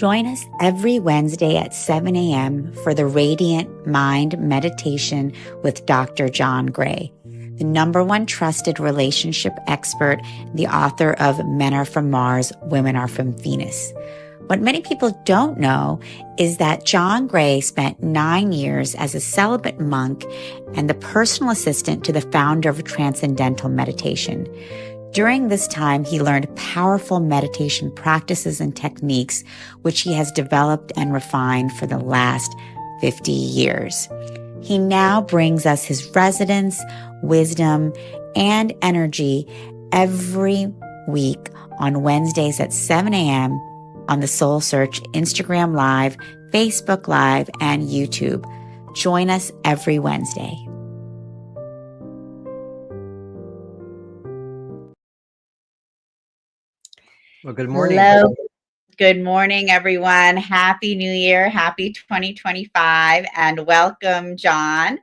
Join us every Wednesday at 7 a.m. for the Radiant Mind Meditation with Dr. John Gray, the #1 trusted relationship expert, the author of Men Are From Mars, Women Are From Venus. What many people don't know is that John Gray spent 9 years as a celibate monk and the personal assistant to the founder of Transcendental Meditation. During this time, he learned powerful meditation practices and techniques, which he has developed and refined for the last 50 years. He now brings us his resonance, wisdom, and energy every week on Wednesdays at 7 a.m. on the Soul Search Instagram Live, Facebook Live, and YouTube. Join us every Wednesday. Well, good morning. Hello. Good morning, everyone. Happy New Year. Happy 2025. And welcome, John.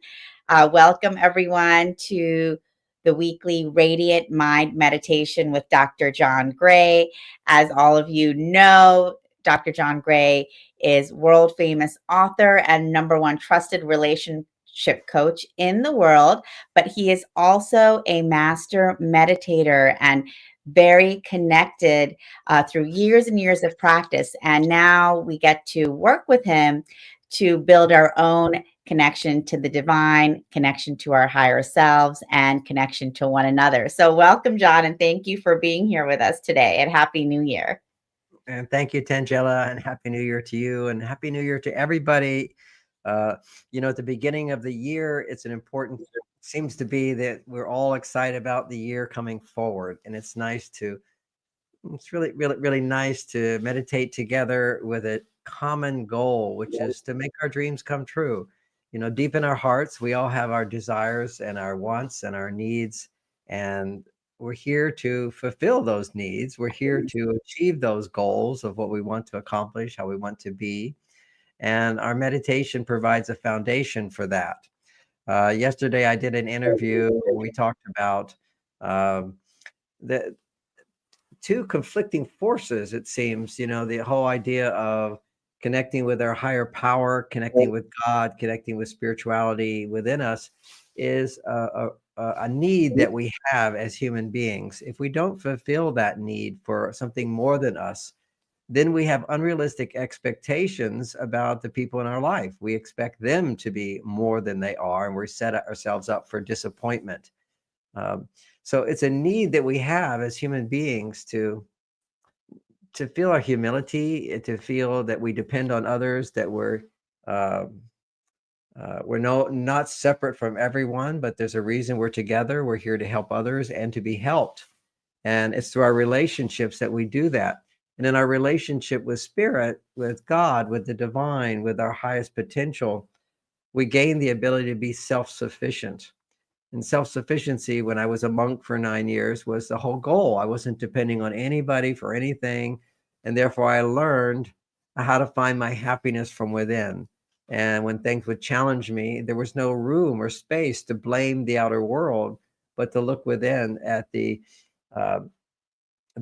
Welcome, everyone, to the weekly Radiant Mind Meditation with Dr. John Gray. As all of you know, Dr. John Gray is world famous author and #1 trusted relationship coach in the world, but he is also a master meditator and very connected through years and years of practice. And now we get to work with him to build our own connection to the divine, connection to our higher selves, and connection to one another. So welcome, John, and thank you for being here with us today, and Happy New Year. And thank you, Tangela, and Happy New Year to you, and Happy New Year to everybody. At the beginning of the year, it's an important, seems to be that we're all excited about the year coming forward. And it's really, really, really nice to meditate together with a common goal, which is to make our dreams come true. Deep in our hearts, we all have our desires and our wants and our needs, and we're here to fulfill those needs. We're here to achieve those goals of what we want to accomplish, how we want to be. And our meditation provides a foundation for that. Yesterday, I did an interview and we talked about the two conflicting forces, it seems, the whole idea of connecting with our higher power, connecting with God, connecting with spirituality within us is a need that we have as human beings. If we don't fulfill that need for something more than us, then we have unrealistic expectations about the people in our life. We expect them to be more than they are, and we set ourselves up for disappointment. So it's a need that we have as human beings to feel our humility, to feel that we depend on others, that we're not separate from everyone, but there's a reason we're together. We're here to help others and to be helped. And it's through our relationships that we do that. And in our relationship with spirit, with God, with the divine, with our highest potential, we gain the ability to be self-sufficient. And self-sufficiency, when I was a monk for 9 years, was the whole goal. I wasn't depending on anybody for anything. And therefore, I learned how to find my happiness from within. And when things would challenge me, there was no room or space to blame the outer world, but to look within at the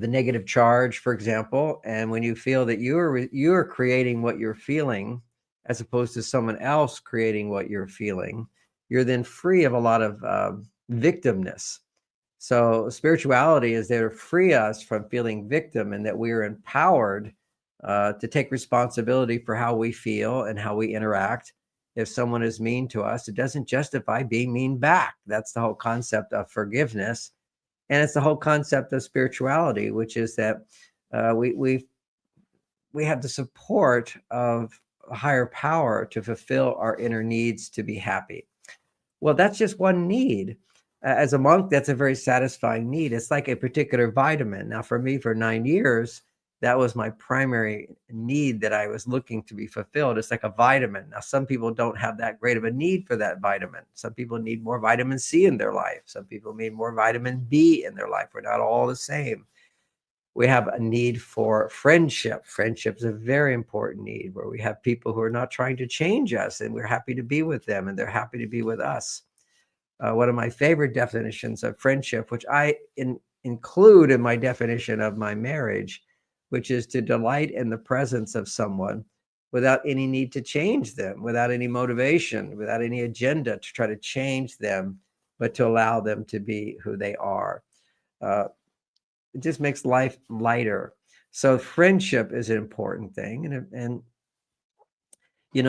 negative charge, for example. And when you feel that you're creating what you're feeling, as opposed to someone else creating what you're feeling, you're then free of a lot of victimness. So spirituality is there to free us from feeling victim, and that we are empowered to take responsibility for how we feel and how we interact. If someone is mean to us, it doesn't justify being mean back. That's the whole concept of forgiveness. And it's the whole concept of spirituality, which is that we have the support of a higher power to fulfill our inner needs to be happy. Well, that's just one need. As a monk, that's a very satisfying need. It's like a particular vitamin. Now, for me, for 9 years, that was my primary need that I was looking to be fulfilled. It's like a vitamin. Now, some people don't have that great of a need for that vitamin. Some people need more vitamin C in their life. Some people need more vitamin B in their life. We're not all the same. We have a need for friendship. Friendship is a very important need, where we have people who are not trying to change us, and we're happy to be with them, and they're happy to be with us. One of my favorite definitions of friendship, which I include in my definition of my marriage, which is to delight in the presence of someone without any need to change them, without any motivation, without any agenda to try to change them, but to allow them to be who they are. It just makes life lighter. So friendship is an important thing. And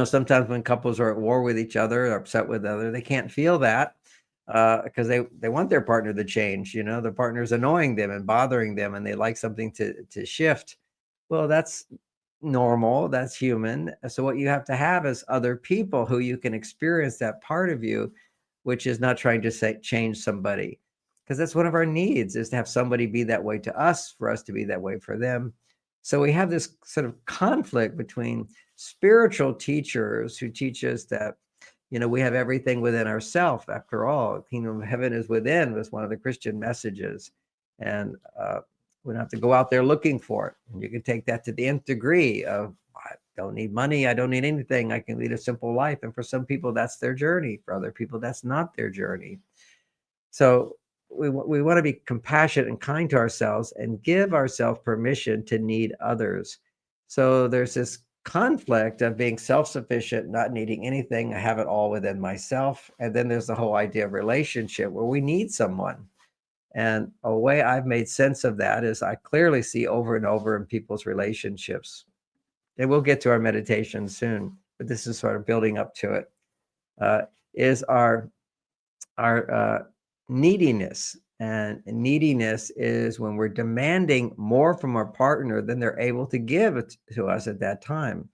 sometimes when couples are at war with each other, or upset with other, they can't feel that because they want their partner to change. The partner's annoying them and bothering them, and they like something to shift. Well, that's normal. That's human. So what you have to have is other people who you can experience that part of you, which is not trying to change somebody, because that's one of our needs, is to have somebody be that way to us, for us to be that way for them. So we have this sort of conflict between spiritual teachers who teach us that, we have everything within ourselves. After all, kingdom of heaven is within, was one of the Christian messages. And we don't have to go out there looking for it. And you can take that to the nth degree of, I don't need money. I don't need anything. I can lead a simple life. And for some people, that's their journey. For other people, that's not their journey. So we want to be compassionate and kind to ourselves and give ourselves permission to need others. So there's this conflict of being self-sufficient, not needing anything. I have it all within myself. And then there's the whole idea of relationship where we need someone. And a way I've made sense of that is I clearly see over and over in people's relationships. And we'll get to our meditation soon, but this is sort of building up to it, is our neediness. And neediness is when we're demanding more from our partner than they're able to give to us at that time.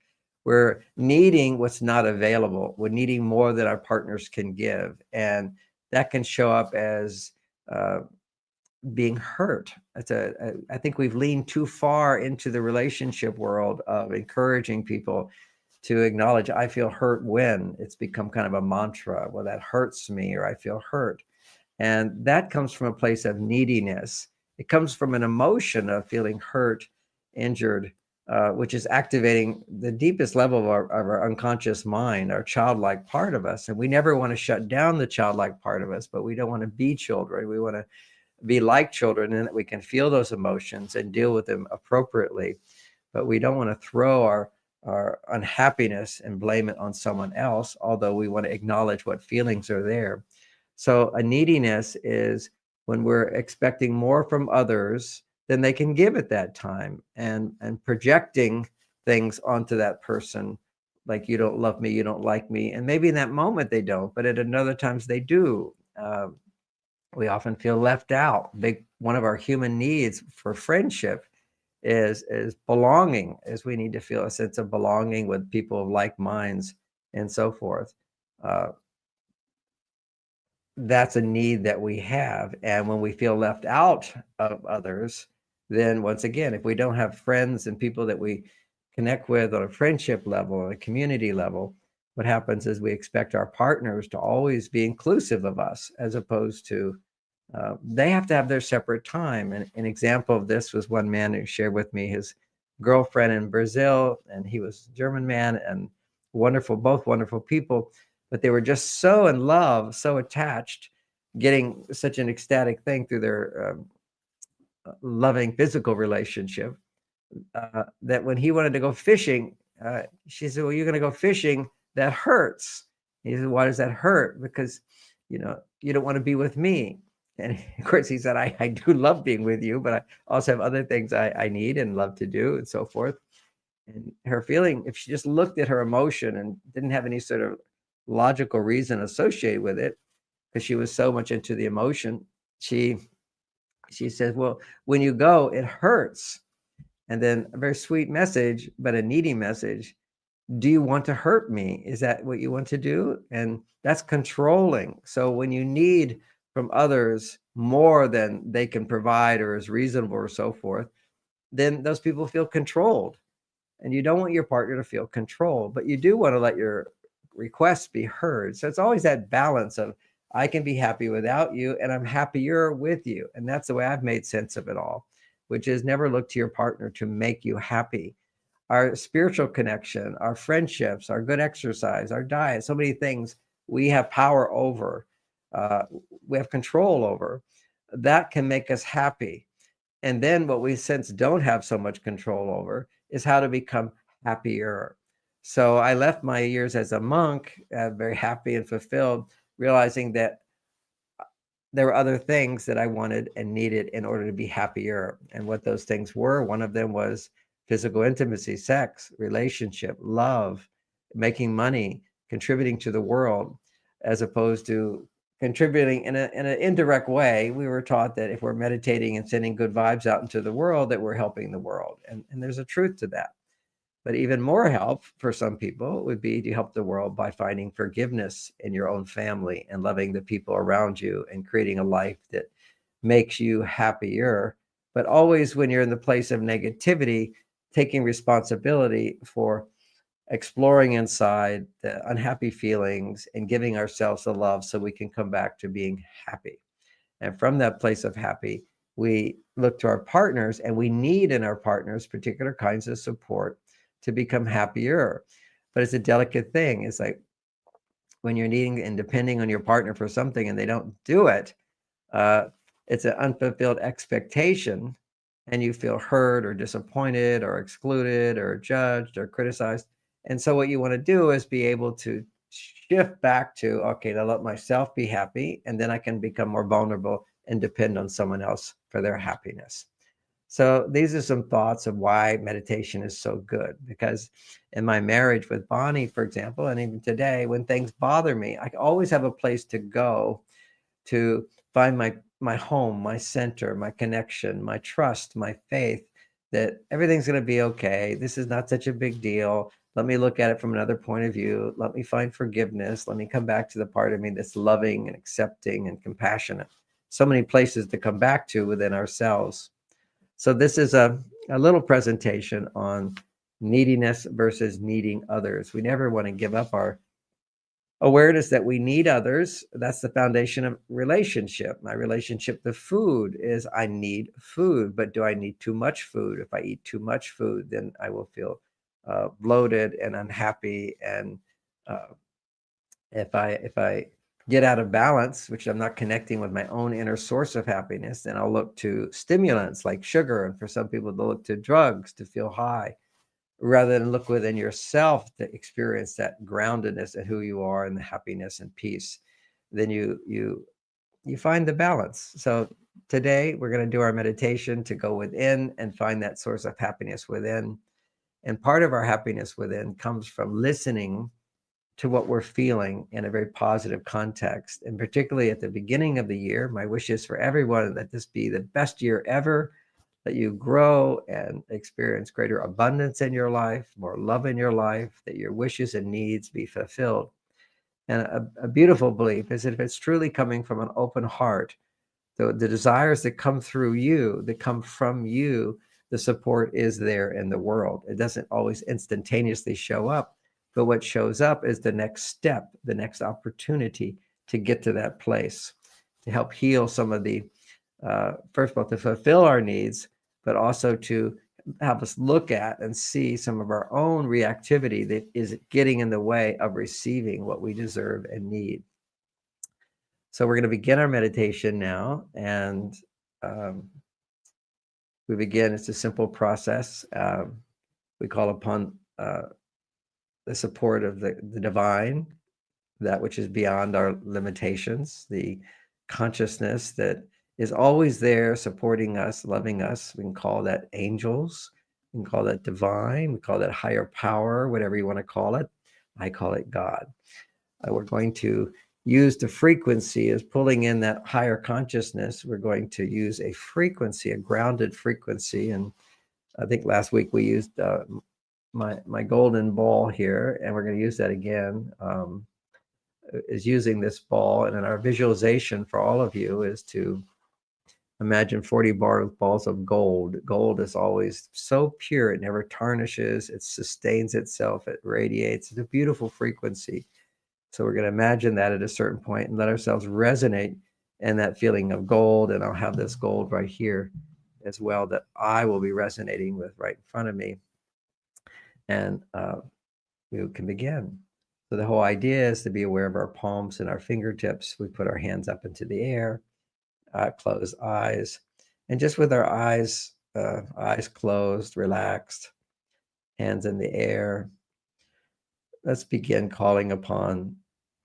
We're needing what's not available. We're needing more than our partners can give. And that can show up as being hurt. I think we've leaned too far into the relationship world of encouraging people to acknowledge, I feel hurt when. It's become kind of a mantra. Well, that hurts me, or I feel hurt. And that comes from a place of neediness. It comes from an emotion of feeling hurt, injured, which is activating the deepest level of our unconscious mind, our childlike part of us. And we never want to shut down the childlike part of us, but we don't want to be children. We want to be like children, and that we can feel those emotions and deal with them appropriately. But we don't want to throw our unhappiness and blame it on someone else, although we want to acknowledge what feelings are there. So a neediness is when we're expecting more from others than they can give at that time, and projecting things onto that person, like, you don't love me, you don't like me. And maybe in that moment they don't, but at another times they do. We often feel left out. One of our human needs for friendship is belonging, as we need to feel a sense of belonging with people of like minds and so forth. That's a need that we have. And when we feel left out of others, then once again, if we don't have friends and people that we connect with on a friendship level, on a community level, what happens is we expect our partners to always be inclusive of us, as opposed to they have to have their separate time. And an example of this was one man who shared with me his girlfriend in Brazil, and he was a German man, and both wonderful people, but they were just so in love, so attached, getting such an ecstatic thing through their loving physical relationship, that when he wanted to go fishing, she said, well, you're going to go fishing? That hurts. He said, why does that hurt? Because, you don't want to be with me. And of course, he said, I do love being with you, but I also have other things I need and love to do, and so forth. And her feeling, if she just looked at her emotion and didn't have any sort of logical reason associated with it, because she was so much into the emotion, she says, well, when you go, it hurts. And then a very sweet message, but a needy message. Do you want to hurt me? Is that what you want to do? And that's controlling. So when you need from others more than they can provide or is reasonable or so forth, then those people feel controlled. And you don't want your partner to feel controlled, but you do want to let your requests be heard. So it's always that balance of, I can be happy without you, and I'm happier with you. And that's the way I've made sense of it all, which is never look to your partner to make you happy. Our spiritual connection, our friendships, our good exercise, our diet, so many things we have power over, we have control over, that can make us happy. And then what we since don't have so much control over is how to become happier. So I left my years as a monk very happy and fulfilled, realizing that there were other things that I wanted and needed in order to be happier. And what those things were, one of them was physical intimacy, sex, relationship, love, making money, contributing to the world, as opposed to contributing in an indirect way. We were taught that if we're meditating and sending good vibes out into the world, that we're helping the world. And there's a truth to that. But even more help for some people would be to help the world by finding forgiveness in your own family and loving the people around you and creating a life that makes you happier. But always when you're in the place of negativity, taking responsibility for exploring inside the unhappy feelings and giving ourselves the love so we can come back to being happy. And from that place of happy, we look to our partners, and we need in our partners particular kinds of support to become happier. But it's a delicate thing. It's like when you're needing and depending on your partner for something and they don't do it, it's an unfulfilled expectation, and you feel hurt or disappointed or excluded or judged or criticized. And so what you want to do is be able to shift back to, okay, now let myself be happy, and then I can become more vulnerable and depend on someone else for their happiness. So these are some thoughts of why meditation is so good. Because in my marriage with Bonnie, for example, and even today, when things bother me, I always have a place to go to find my home, my center, my connection, my trust, my faith, that everything's going to be okay. This is not such a big deal. Let me look at it from another point of view. Let me find forgiveness. Let me come back to the part of me that's loving and accepting and compassionate. So many places to come back to within ourselves. So this is a little presentation on neediness versus needing others. We never want to give up our awareness that we need others. That's the foundation of relationship. My relationship to food is I need food, but do I need too much food? If I eat too much food, then I will feel bloated and unhappy. And if I get out of balance, which I'm not connecting with my own inner source of happiness, then I'll look to stimulants like sugar. And for some people, they'll look to drugs to feel high, rather than look within yourself to experience that groundedness and who you are and the happiness and peace. Then you find the balance. So today we're going to do our meditation to go within and find that source of happiness within. And part of our happiness within comes from listening to what we're feeling in a very positive context. And particularly at the beginning of the year, my wish is for everyone that this be the best year ever, that you grow and experience greater abundance in your life, more love in your life, that your wishes and needs be fulfilled. And a beautiful belief is that if it's truly coming from an open heart, the desires that come through you, that come from you, the support is there in the world. It doesn't always instantaneously show up, but what shows up is the next step, the next opportunity to get to that place, to help heal some of the, first of all, to fulfill our needs, but also to have us look at and see some of our own reactivity that is getting in the way of receiving what we deserve and need. So we're going to begin our meditation now, and we begin. It's a simple process. We call upon the support of the divine, that which is beyond our limitations, the consciousness that is always there supporting us, loving us. We can call that angels. We can call that divine. We call that higher power, whatever you want to call it. I call it God. We're going to use the frequency as pulling in that higher consciousness. We're going to use a frequency, a grounded frequency. And I think last week we used my golden ball here, and we're going to use that again. Is using this ball, and in our visualization for all of you is to imagine 40 balls of gold. Gold is always so pure, it never tarnishes, it sustains itself, it radiates. It's a beautiful frequency. So we're going to imagine that at a certain point and let ourselves resonate in that feeling of gold. And I'll have this gold right here as well that I will be resonating with right in front of me. And we can begin. So the whole idea is to be aware of our palms and our fingertips. We put our hands up into the air, close eyes, And just with our eyes closed, relaxed, hands in the air, let's begin calling upon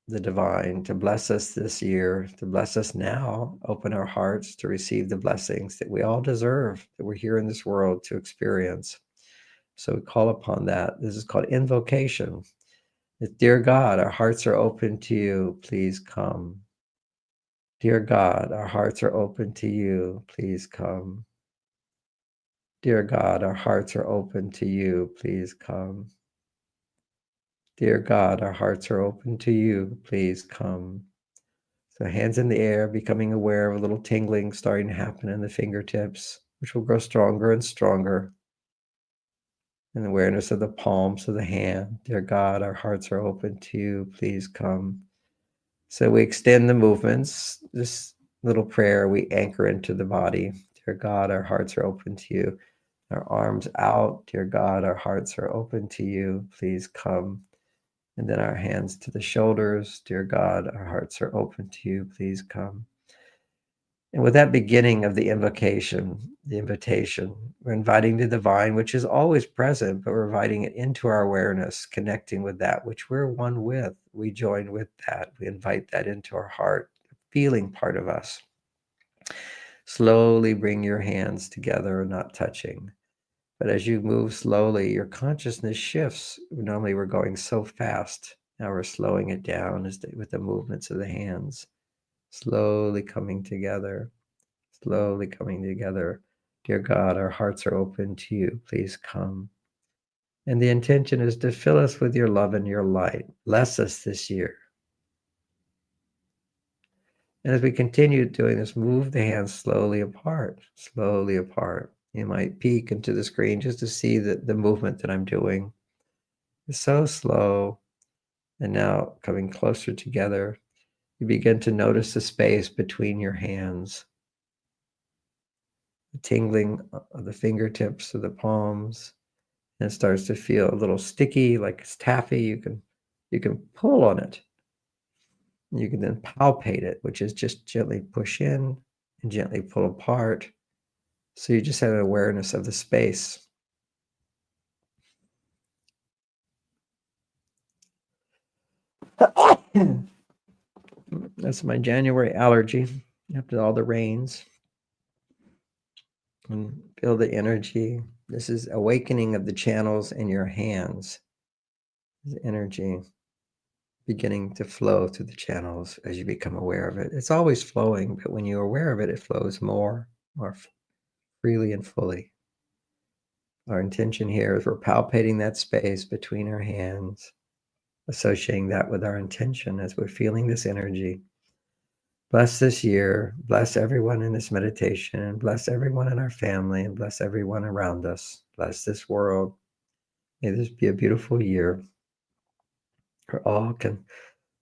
the divine to bless us this year, to bless us now, open our hearts to receive the blessings that we all deserve, that we're here in this world to experience. So we call upon that. This is called invocation. It's, dear God, our hearts are open to you. Please come. Dear God, our hearts are open to you. Please come. Dear God, our hearts are open to you. Please come. Dear God, our hearts are open to you. Please come. So hands in the air, becoming aware of a little tingling starting to happen in the fingertips, which will grow stronger and stronger. And awareness of the palms of the hand. Dear God, our hearts are open to you. Please come. So we extend the movements. This little prayer, we anchor into the body. Dear God, our hearts are open to you. Our arms out. Dear God, our hearts are open to you. Please come. And then our hands to the shoulders. Dear God, our hearts are open to you. Please come. And with that beginning of the invocation, the invitation, we're inviting the divine, which is always present, but we're inviting it into our awareness, connecting with that which we're one with. We join with that. We invite that into our heart, feeling part of us. Slowly bring your hands together, not touching. But as you move slowly, your consciousness shifts. Normally we're going so fast. Now we're slowing it down with the movements of the hands, slowly coming together. Slowly coming together. Dear God, our hearts are open to you. Please come. And the intention is to fill us with your love and your light. Bless us this year. And as we continue doing this, move the hands slowly apart, slowly apart. You might peek into the screen just to see the movement that I'm doing. It's so slow. And now coming closer together, you begin to notice the space between your hands. The tingling of the fingertips of the palms, and it starts to feel a little sticky, like it's taffy. You can pull on it. You can then palpate it, which is just gently push in and gently pull apart. So you just have an awareness of the space. That's my January allergy after all the rains. And feel the energy. This is awakening of the channels in your hands. The energy beginning to flow through the channels as you become aware of it. It's always flowing, but when you're aware of it, it flows more freely and fully. Our intention here is we're palpating that space between our hands, associating that with our intention as we're feeling this energy. Bless this year, bless everyone in this meditation, bless everyone in our family, and bless everyone around us. Bless this world. May this be a beautiful year where all can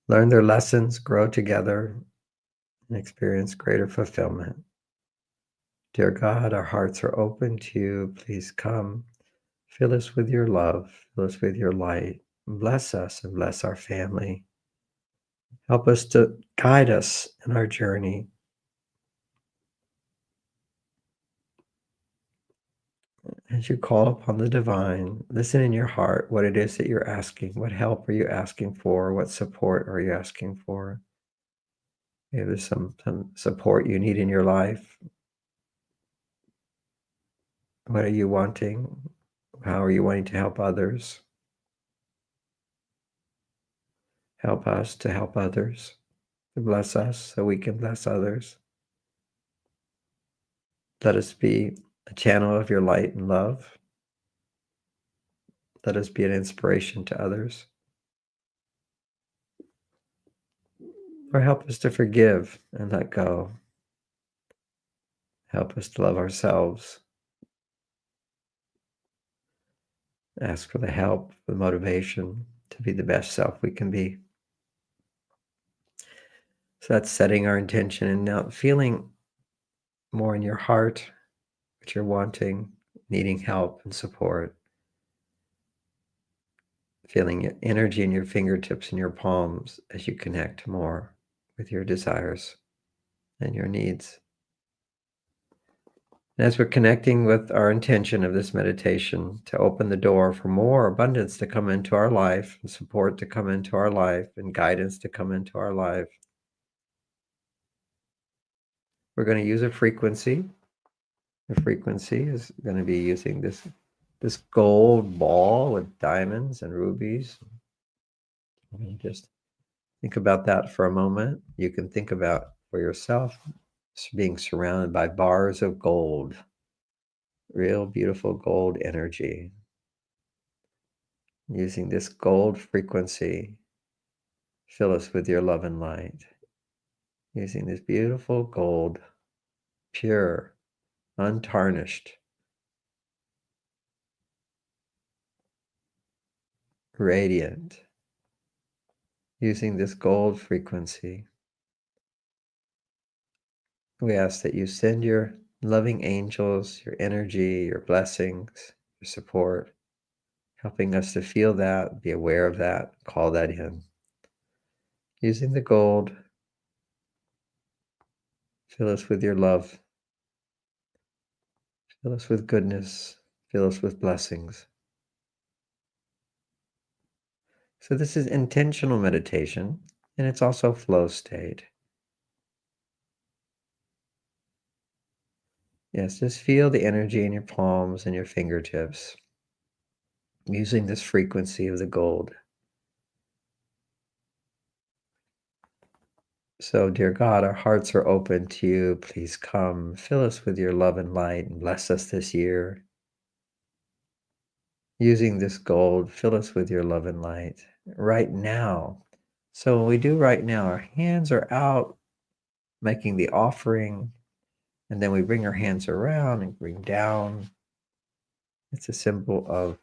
learn their lessons, grow together, and experience greater fulfillment. Dear God, our hearts are open to you. Please come. Fill us with your love. Fill us with your light. Bless us and bless our family. Help us to guide us in our journey. As you call upon the divine, listen in your heart what it is that you're asking. What help are you asking for? What support are you asking for? Maybe there's some support you need in your life. What are you wanting? How are you wanting to help others? Help us to help others, to bless us so we can bless others. Let us be a channel of your light and love. Let us be an inspiration to others. Or help us to forgive and let go. Help us to love ourselves. Ask for the help, the motivation to be the best self we can be. So that's setting our intention and now feeling more in your heart what you're wanting, needing help and support. Feeling energy in your fingertips and your palms as you connect more with your desires and your needs. And as we're connecting with our intention of this meditation to open the door for more abundance to come into our life, and support to come into our life, and guidance to come into our life, we're going to use a frequency. The frequency is going to be using this gold ball with diamonds and rubies. Just think about that for a moment. You can think about for yourself being surrounded by bars of gold, real beautiful gold energy. Using this gold frequency, fill us with your love and light. Using this beautiful gold, pure, untarnished, radiant. Using this gold frequency, we ask that you send your loving angels, your energy, your blessings, your support, helping us to feel that, be aware of that, call that in. Using the gold, fill us with your love, fill us with goodness, fill us with blessings. So this is intentional meditation, and it's also flow state. Yes, just feel the energy in your palms and your fingertips, using this frequency of the gold. So, dear God, our hearts are open to you. Please come, fill us with your love and light, and bless us this year. Using this gold, fill us with your love and light right now. So, when we do right now, our hands are out making the offering, and then we bring our hands around and bring down. It's a symbol of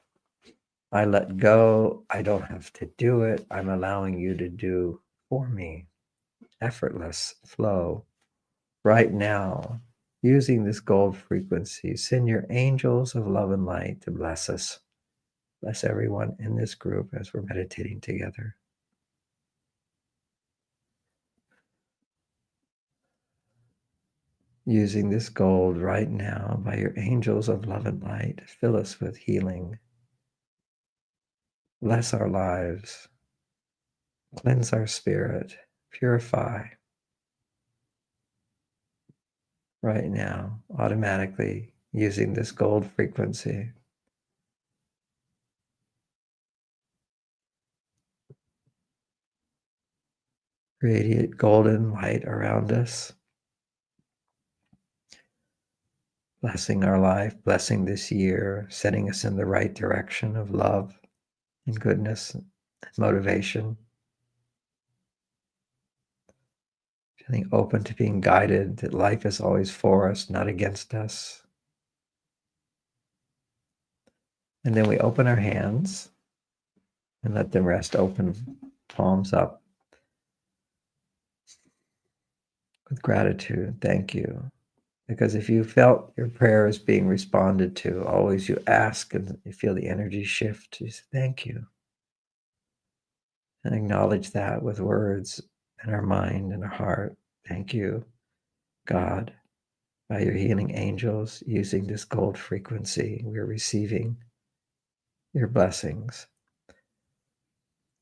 I let go. I don't have to do it. I'm allowing you to do for me. Effortless flow right now. Using this gold frequency, send your angels of love and light to bless us. Bless everyone in this group as we're meditating together. Using this gold right now by your angels of love and light, fill us with healing. Bless our lives. Cleanse our spirit. Purify. Right now, automatically using this gold frequency. Radiate golden light around us. Blessing our life, blessing this year, setting us in the right direction of love and goodness and motivation. Feeling open to being guided, that life is always for us, not against us. And then we open our hands and let them rest open, palms up. With gratitude, thank you. Because if you felt your prayer is being responded to, always you ask and you feel the energy shift, you say, thank you. And acknowledge that with words in our mind and our heart. Thank you, God, by your healing angels, using this gold frequency, we're receiving your blessings.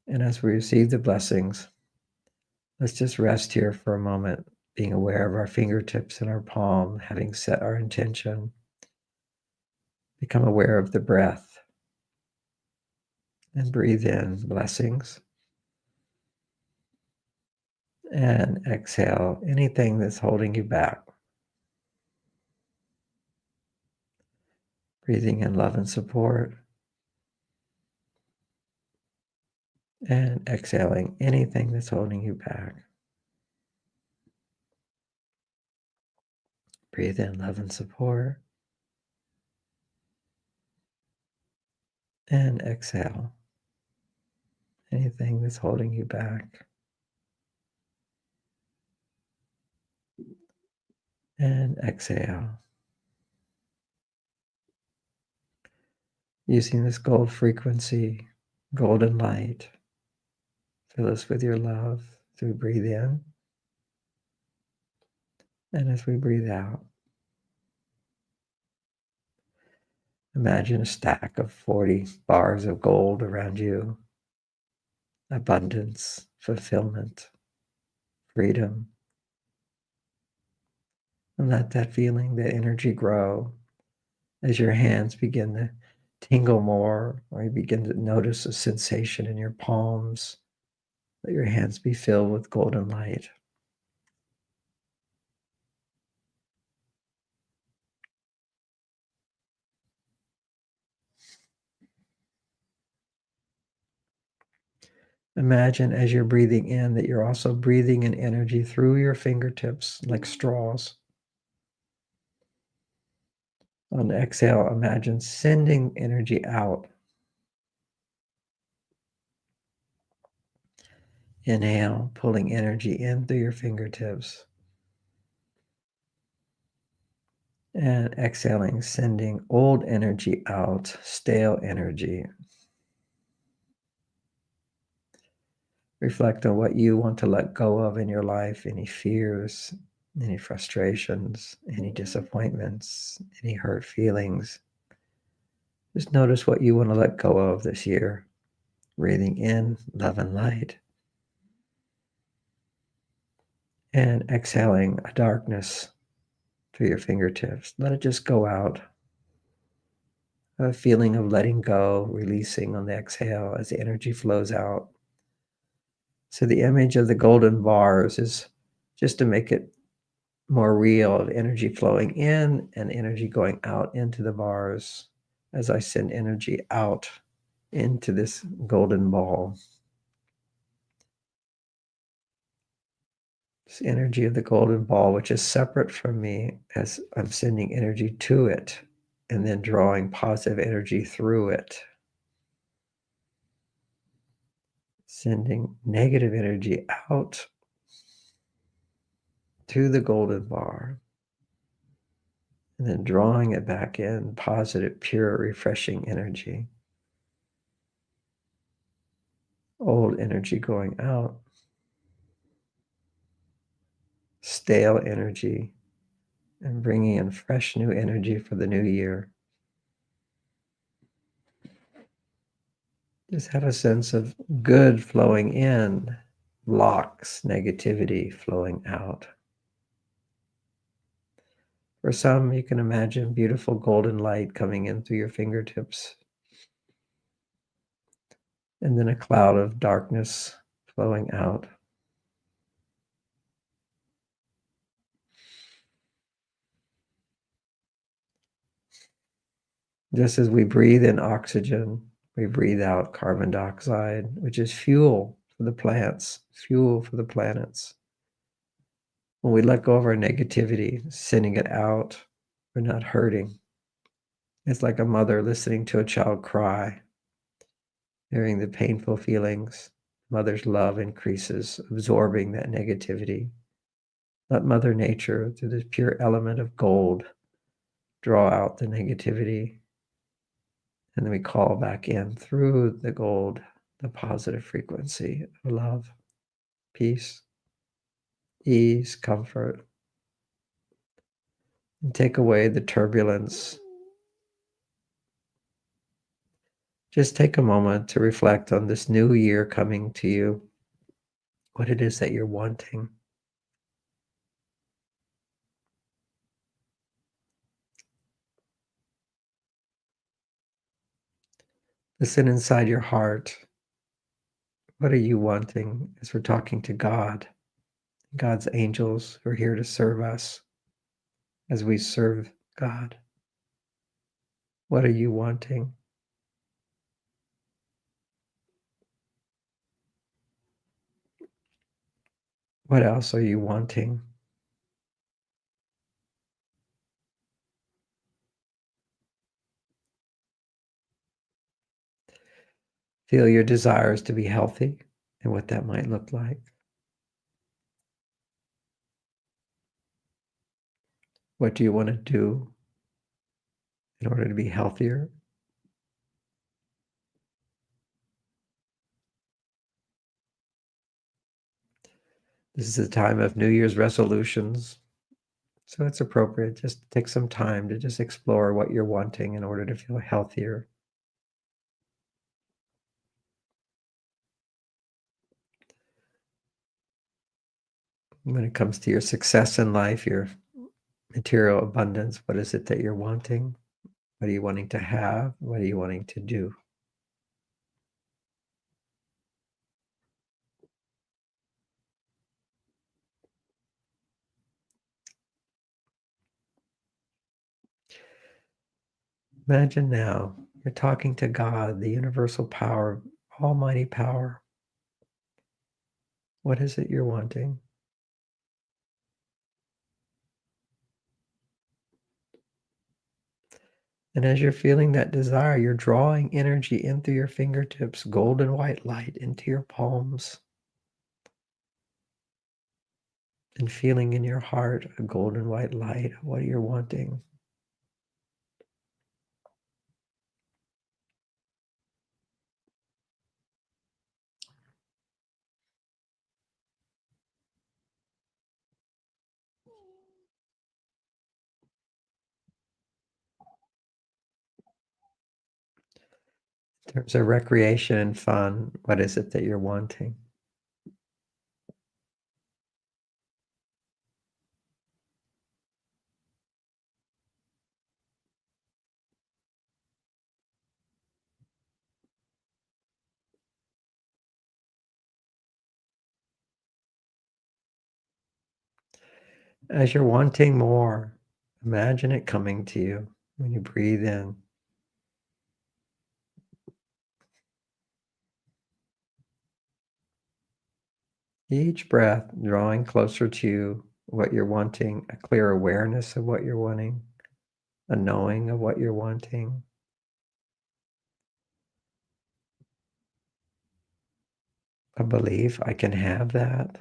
And as we receive the blessings, let's just rest here for a moment, being aware of our fingertips and our palm, having set our intention. Become aware of the breath and breathe in blessings. And exhale anything that's holding you back. Breathing in love and support. And exhaling anything that's holding you back. Breathe in love and support. And exhale anything that's holding you back. And exhale. Using this gold frequency, golden light, fill us with your love as we breathe in. And as we breathe out, Imagine a stack of 40 bars of gold around you. Abundance, fulfillment, freedom. And let that feeling, that energy grow as your hands begin to tingle more, or you begin to notice a sensation in your palms. Let your hands be filled with golden light. Imagine as you're breathing in that you're also breathing in energy through your fingertips like straws. On the exhale, imagine sending energy out. Inhale, pulling energy in through your fingertips. And exhaling, sending old energy out, stale energy. Reflect on what you want to let go of in your life, any fears, any frustrations, any disappointments, any hurt feelings. Just notice what you want to let go of this year. Breathing in love and light. And exhaling a darkness through your fingertips. Let it just go out. A feeling of letting go, releasing on the exhale as the energy flows out. So the image of the golden bars is just to make it more real, of energy flowing in and energy going out into the bars as I send energy out into this golden ball. This energy of the golden ball, which is separate from me, as I'm sending energy to it and then drawing positive energy through it. Sending negative energy out to the golden bar and then drawing it back in, positive, pure, refreshing energy. Old energy going out, stale energy, and bringing in fresh new energy for the new year. Just have a sense of good flowing in, blocks, negativity flowing out. For some, you can imagine beautiful golden light coming in through your fingertips, and then a cloud of darkness flowing out. Just as we breathe in oxygen, we breathe out carbon dioxide, which is fuel for the plants, fuel for the planets. When we let go of our negativity, sending it out, we're not hurting. It's like a mother listening to a child cry, hearing the painful feelings. Mother's love increases, absorbing that negativity. Let Mother Nature, through this pure element of gold, draw out the negativity. And then we call back in through the gold, the positive frequency of love, peace, ease, comfort. And take away the turbulence. Just take a moment to reflect on this new year coming to you, what it is that you're wanting. Listen inside your heart. What are you wanting as we're talking to God? God's angels who are here to serve us as we serve God. What are you wanting? What else are you wanting? Feel your desires to be healthy and what that might look like. What do you want to do in order to be healthier? This is a time of New Year's resolutions. So it's appropriate just to take some time to just explore what you're wanting in order to feel healthier. When it comes to your success in life, your material abundance, what is it that you're wanting? What are you wanting to have? What are you wanting to do? Imagine now you're talking to God, the universal power, almighty power. What is it you're wanting? And as you're feeling that desire, you're drawing energy in through your fingertips, golden white light into your palms, and feeling in your heart a golden white light of what you're wanting. In terms of recreation and fun, what is it that you're wanting? As you're wanting more, imagine it coming to you when you breathe in. Each breath drawing closer to what you're wanting, a clear awareness of what you're wanting, a knowing of what you're wanting, a belief, I can have that,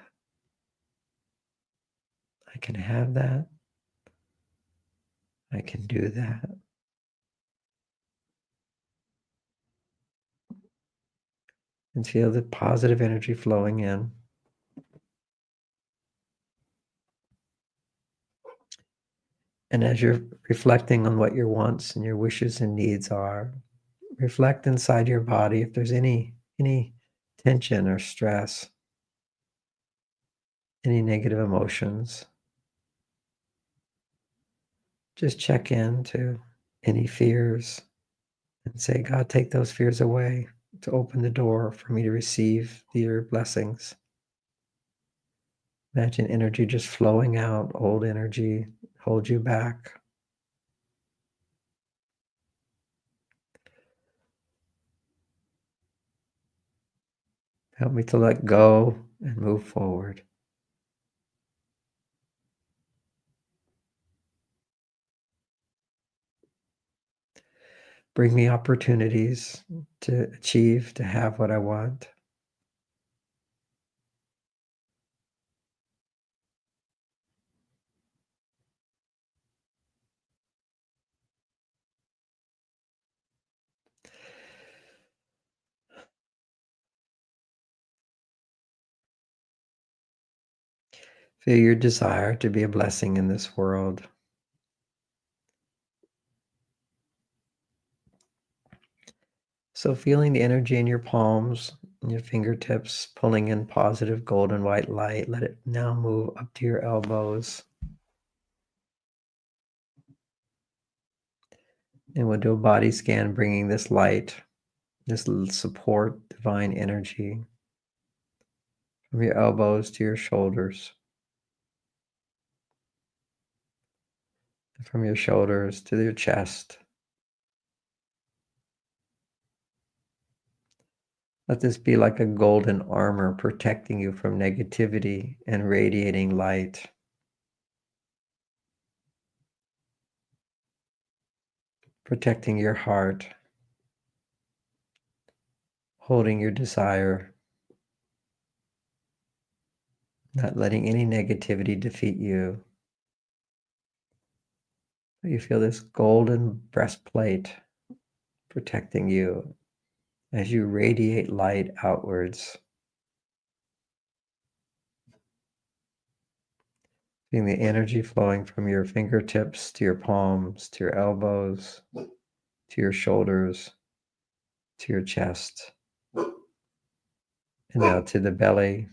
I can have that, I can do that. And feel the positive energy flowing in. And as you're reflecting on what your wants and your wishes and needs are, reflect inside your body if there's any tension or stress, any negative emotions. Just check in to any fears and say, God, take those fears away to open the door for me to receive your blessings. Imagine energy just flowing out, old energy, hold you back. Help me to let go and move forward. Bring me opportunities to achieve, to have what I want. Feel your desire to be a blessing in this world. So feeling the energy in your palms and your fingertips, pulling in positive golden white light, let it now move up to your elbows. And we'll do a body scan, bringing this light, this little support, divine energy from your elbows to your shoulders, and from your shoulders to your chest. Let this be like a golden armor protecting you from negativity and radiating light. Protecting your heart, holding your desire, not letting any negativity defeat you. You feel this golden breastplate protecting you as you radiate light outwards. Feeling the energy flowing from your fingertips to your palms, to your elbows, to your shoulders, to your chest, and now to the belly,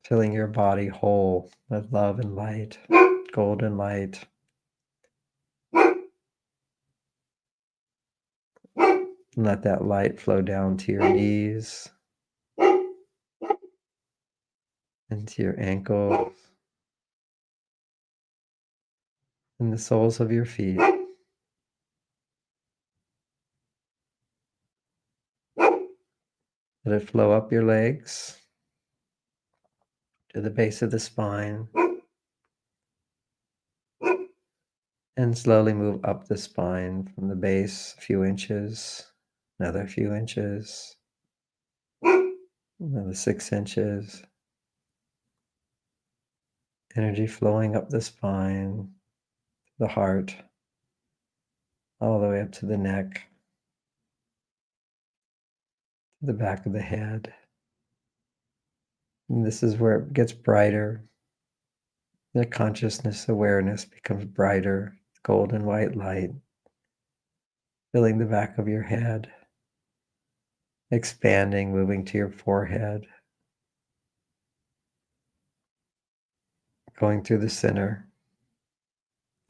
filling your body whole with love and light, golden light. And let that light flow down to your knees, into your ankles, and the soles of your feet. Let it flow up your legs to the base of the spine and slowly move up the spine from the base a few inches, another few inches, another 6 inches. Energy flowing up the spine, the heart, all the way up to the neck, to the back of the head. And this is where it gets brighter. The consciousness awareness becomes brighter, golden white light, filling the back of your head, expanding, moving to your forehead, going through the center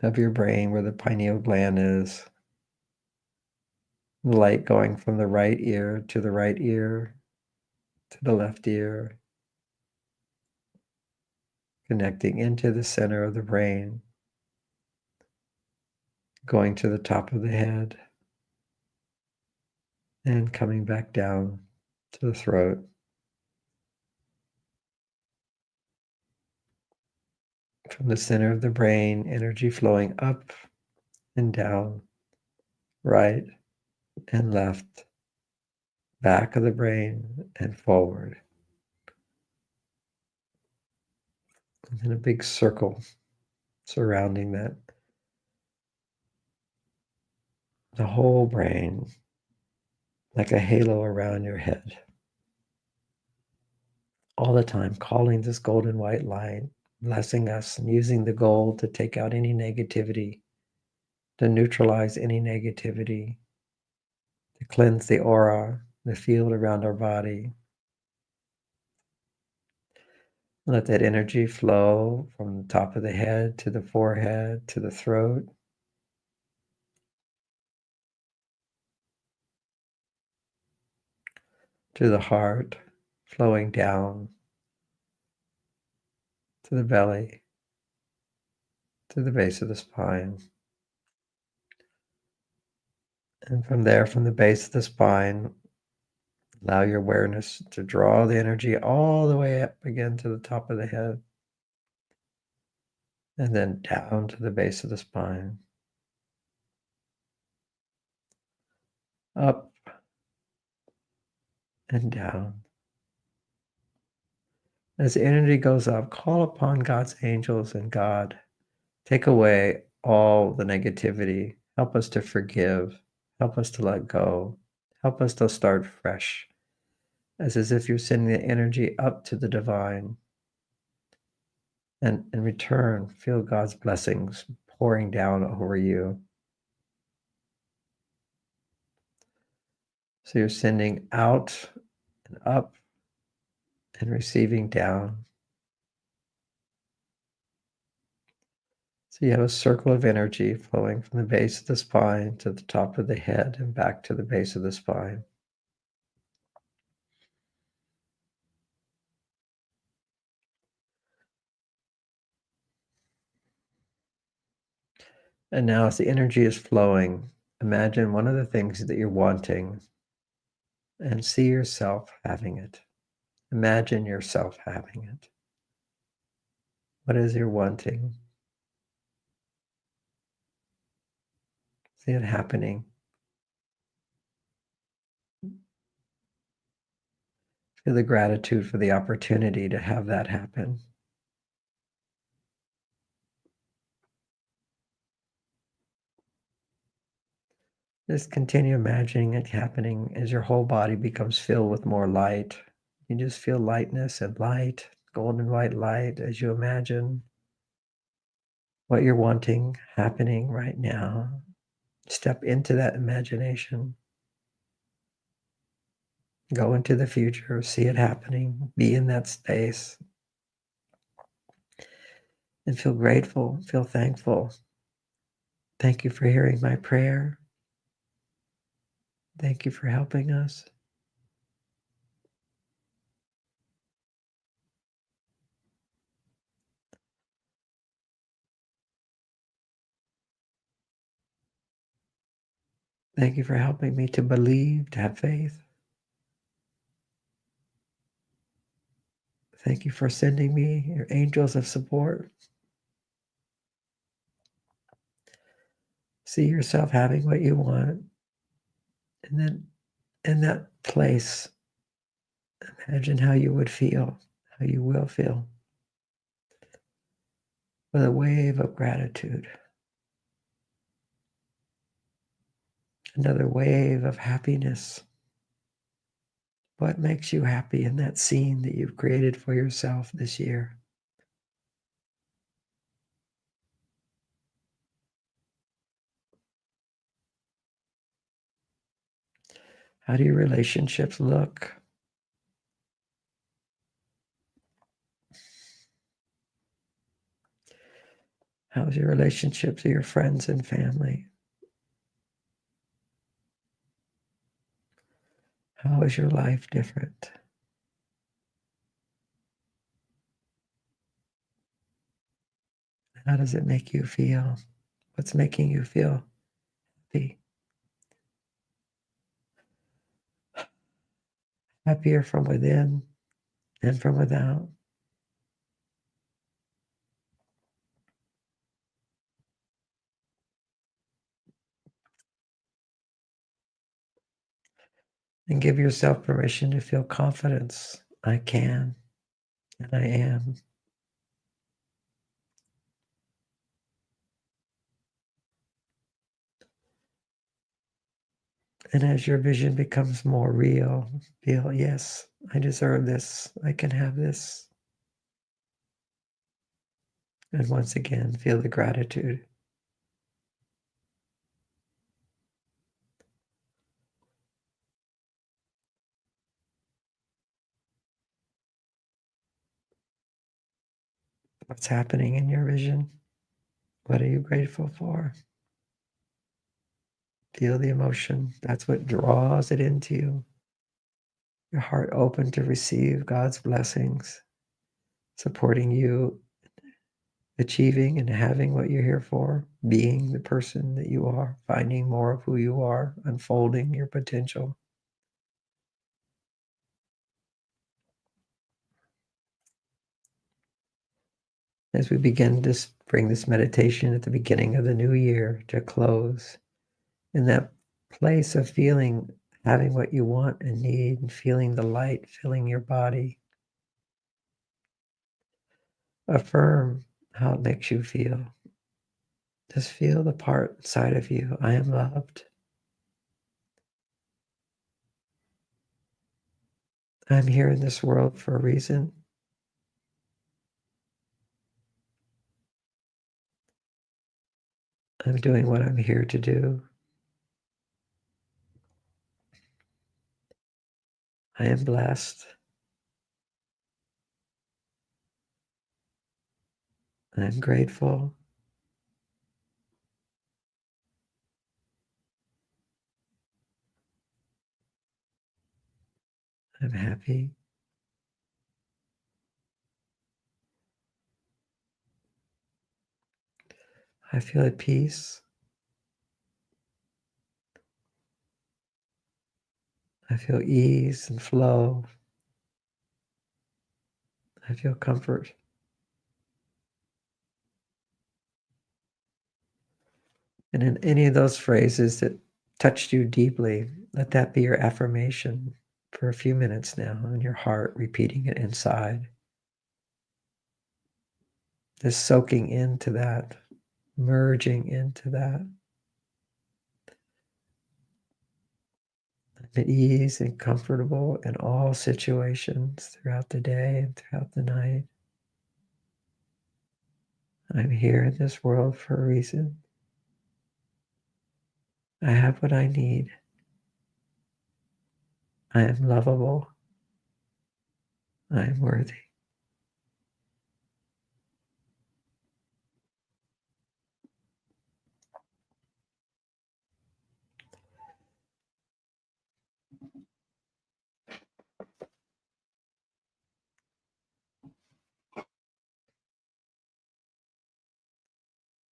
of your brain where the pineal gland is. The light going from the right ear to the right ear, to the left ear, connecting into the center of the brain, going to the top of the head, and coming back down to the throat. From the center of the brain, energy flowing up and down, right and left, back of the brain and forward. And then a big circle surrounding that. The whole brain, like a halo around your head. All the time, calling this golden white light, blessing us and using the gold to take out any negativity, to neutralize any negativity, to cleanse the aura, the field around our body. Let that energy flow from the top of the head to the forehead to the throat. To the heart, flowing down to the belly, to the base of the spine. And from there, from the base of the spine, allow your awareness to draw the energy all the way up again to the top of the head. And then down to the base of the spine. Up and down. As the energy goes up, call upon God's angels and God. Take away all the negativity. Help us to forgive. Help us to let go. Help us to start fresh. As if you're sending the energy up to the divine. And in return, feel God's blessings pouring down over you. So you're sending out and up and receiving down. So you have a circle of energy flowing from the base of the spine to the top of the head and back to the base of the spine. And now as the energy is flowing, imagine one of the things that you're wanting and see yourself having it. Imagine yourself having it. What is your wanting? See it happening. Feel the gratitude for the opportunity to have that happen. Just continue imagining it happening as your whole body becomes filled with more light. You just feel lightness and light, golden white light as you imagine what you're wanting happening right now. Step into that imagination. Go into the future, see it happening, be in that space, and feel grateful, feel thankful. Thank you for hearing my prayer. Thank you for helping us. Thank you for helping me to believe, to have faith. Thank you for sending me your angels of support. See yourself having what you want. And then in that place, imagine how you would feel, how you will feel, with a wave of gratitude. Another wave of happiness. What makes you happy in that scene that you've created for yourself this year? How do your relationships look? How's your relationship to your friends and family? How is your life different? How does it make you feel? What's making you feel happy? Happier from within and from without. And give yourself permission to feel confidence. I can, and I am. And as your vision becomes more real, feel, yes, I deserve this. I can have this. And once again, feel the gratitude. What's happening in your vision? What are you grateful for? Feel the emotion. That's what draws it into you. Your heart open to receive God's blessings, supporting you, achieving and having what you're here for, being the person that you are, finding more of who you are, unfolding your potential. As we begin to bring this meditation at the beginning of the new year to close, in that place of feeling, having what you want and need, and feeling the light filling your body, affirm how it makes you feel. Just feel the part inside of you. I am loved. I'm here in this world for a reason. I'm doing what I'm here to do. I am blessed. I'm grateful. I'm happy. I feel at peace. I feel ease and flow. I feel comfort. And in any of those phrases that touched you deeply, let that be your affirmation for a few minutes now in your heart, repeating it inside. Just soaking into that, merging into that. at ease and comfortable in all situations throughout the day and throughout the night. I'm here in this world for a reason. I have what I need. I am lovable. I am worthy.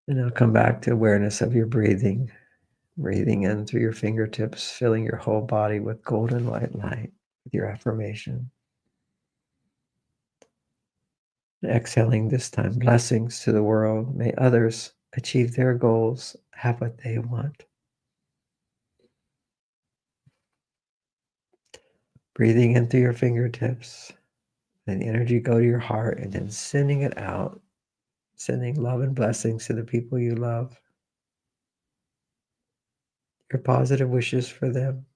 And now come back to awareness of your breathing. Breathing in through your fingertips, filling your whole body with golden white light with your affirmation. Exhaling this time, blessings to the world. May others achieve their goals, have what they want. Breathing in through your fingertips, then energy go to your heart, and then sending it out, sending love and blessings to the people you love. Your positive wishes for them.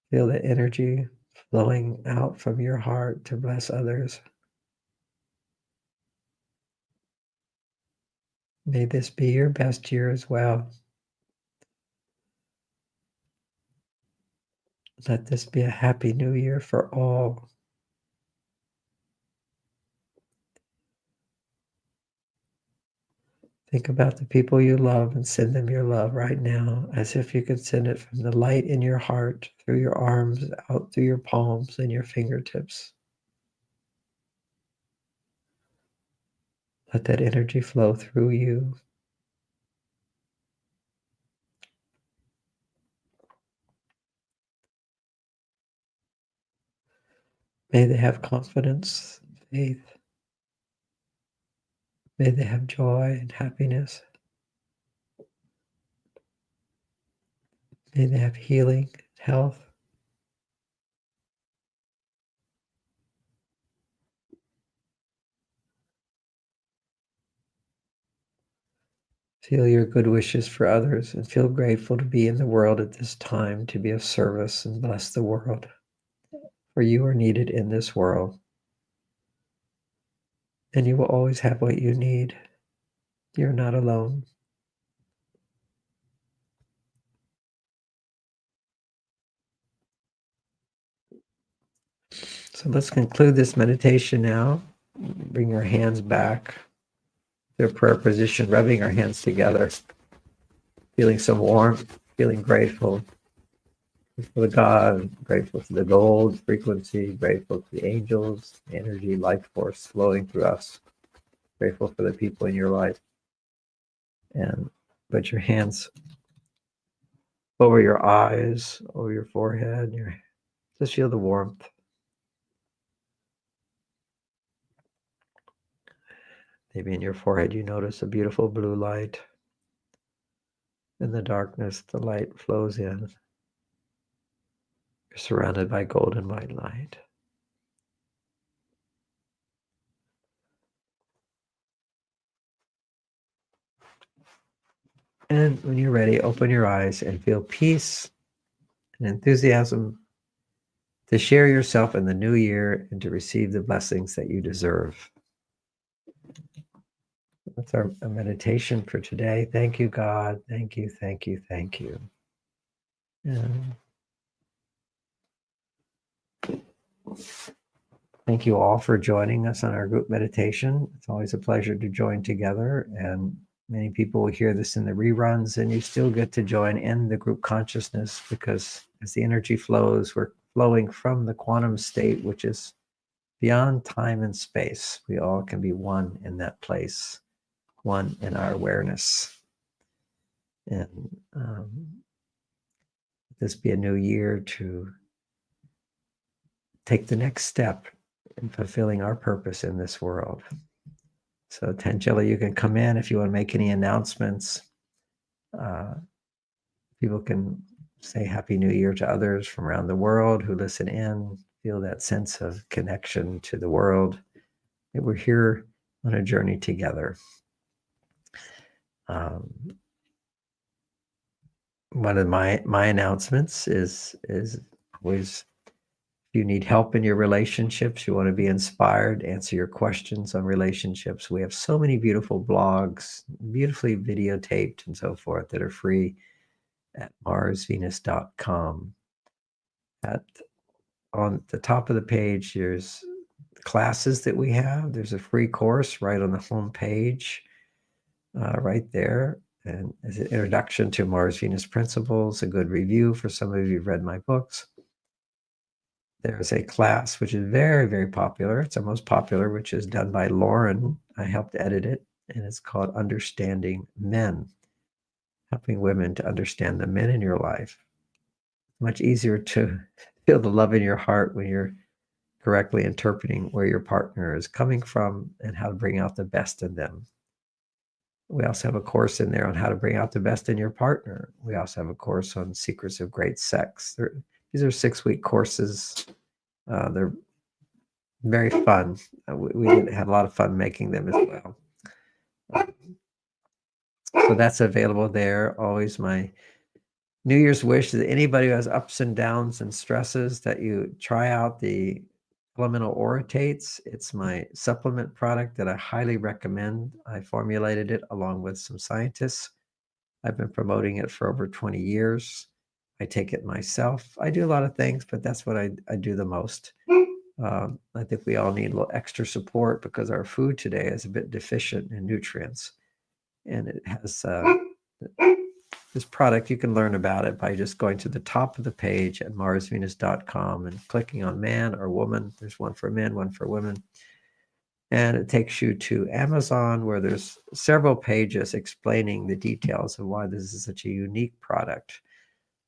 Feel the energy flowing out from your heart to bless others. May this be your best year as well. Let this be a happy new year for all. Think about the people you love and send them your love right now, as if you could send it from the light in your heart, through your arms, out through your palms and your fingertips. Let that energy flow through you. May they have confidence, faith. May they have joy and happiness. May they have healing, health. Feel your good wishes for others and feel grateful to be in the world at this time, to be of service and bless the world. For you are needed in this world. And you will always have what you need. You're not alone. So let's conclude this meditation now. Bring your hands back to a prayer position, rubbing our hands together, feeling some warmth, feeling grateful for the God, grateful for the gold frequency, grateful for the angels, the energy, life force flowing through us, grateful for the people in your life. And put your hands over your eyes, over your forehead, just feel the warmth. Maybe in your forehead you notice a beautiful blue light. In the darkness, the light flows in. You're surrounded by golden white light. And when you're ready, open your eyes and feel peace and enthusiasm to share yourself in the new year and to receive the blessings that you deserve. That's our meditation for today. Thank you, God. Thank you, thank you, thank you. And thank you all for joining us on our group meditation. It's always a pleasure to join together, and many people will hear this in the reruns, and you still get to join in the group consciousness, because as the energy flows, we're flowing from the quantum state, which is beyond time and space. We all can be one in that place, one in our awareness. And this be a new year to take the next step in fulfilling our purpose in this world. So Tangela, you can come in if you want to make any announcements. People can say Happy New Year to others from around the world who listen in, feel that sense of connection to the world, that we're here on a journey together. one of my announcements is always, if you need help in your relationships, you want to be inspired, answer your questions on relationships. We have so many beautiful blogs, beautifully videotaped and so forth, that are free at marsvenus.com. On the top of the page, there's classes that we have. There's a free course right on the home page, right there. And as an introduction to Mars Venus principles, a good review for some of you who've read my books. There's a class which is very, very popular. It's our most popular, which is done by Lauren. I helped edit it, and it's called Understanding Men, helping women to understand the men in your life. Much easier to feel the love in your heart when you're correctly interpreting where your partner is coming from and how to bring out the best in them. We also have a course in there on how to bring out the best in your partner. We also have a course on secrets of great sex. These are 6-week courses. They're very fun. We had a lot of fun making them as well. So that's available there. Always my New Year's wish is that anybody who has ups and downs and stresses, that you try out the Elemental Oratates. It's my supplement product that I highly recommend. I formulated it along with some scientists. I've been promoting it for over 20 years. I take it myself. I do a lot of things, but that's what I do the most. I think we all need a little extra support because our food today is a bit deficient in nutrients. And it has this product. You can learn about it by just going to the top of the page at marsvenus.com and clicking on man or woman. There's one for men, one for women. And it takes you to Amazon, where there's several pages explaining the details of why this is such a unique product,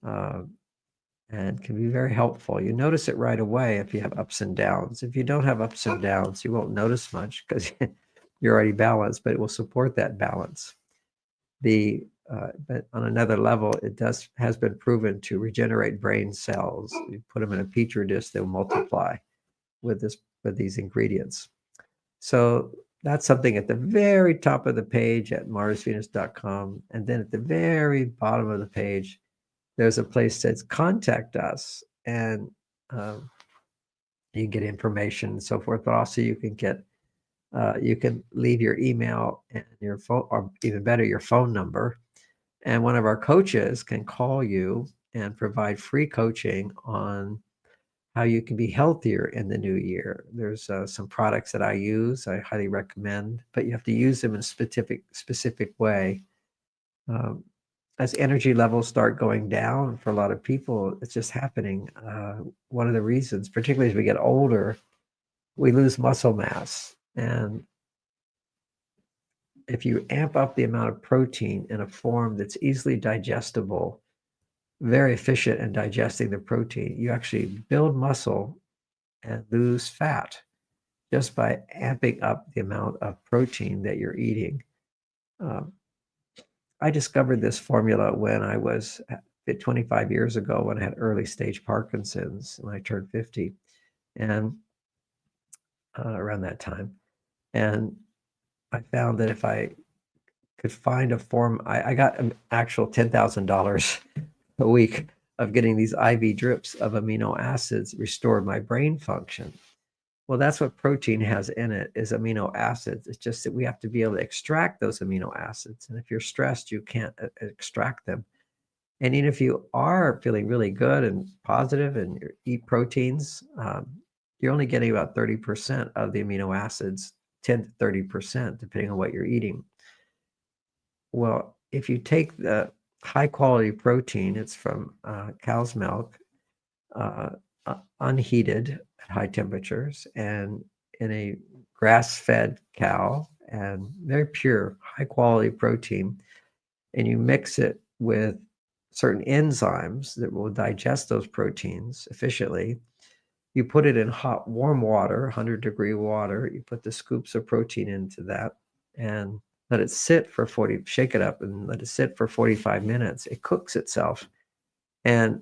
and can be very helpful. You notice it right away if you have ups and downs. If you don't have ups and downs, you won't notice much because you're already balanced, but it will support that balance. But on another level, it has been proven to regenerate brain cells. You put them in a petri dish, they'll multiply with these ingredients. So that's something at the very top of the page at marsvenus.com. And then at the very bottom of the page, there's a place that says contact us, and you get information and so forth. But also you can leave your email and your phone, or even better, your phone number. And one of our coaches can call you and provide free coaching on how you can be healthier in the new year. There's some products that I use, I highly recommend, but you have to use them in a specific way. As energy levels start going down for a lot of people, it's just happening. One of the reasons, particularly as we get older, we lose muscle mass. And if you amp up the amount of protein in a form that's easily digestible, very efficient in digesting the protein, you actually build muscle and lose fat just by amping up the amount of protein that you're eating. I discovered this formula when I was 25 years ago, when I had early stage Parkinson's, when I turned 50, and around that time. And I found that if I could find a form, I got an actual $10,000 a week of getting these IV drips of amino acids restored my brain function. Well, that's what protein has in it, is amino acids. It's just that we have to be able to extract those amino acids. And if you're stressed, you can't extract them. And even if you are feeling really good and positive and you eat proteins, you're only getting about 30% of the amino acids, 10 to 30%, depending on what you're eating. Well, if you take the high quality protein, it's from cow's milk, unheated at high temperatures, and in a grass-fed cow, and very pure, high quality protein, and you mix it with certain enzymes that will digest those proteins efficiently. You put it in hot, warm water, 100-degree water. You put the scoops of protein into that and let it sit for shake it up and let it sit for 45 minutes. It cooks itself. And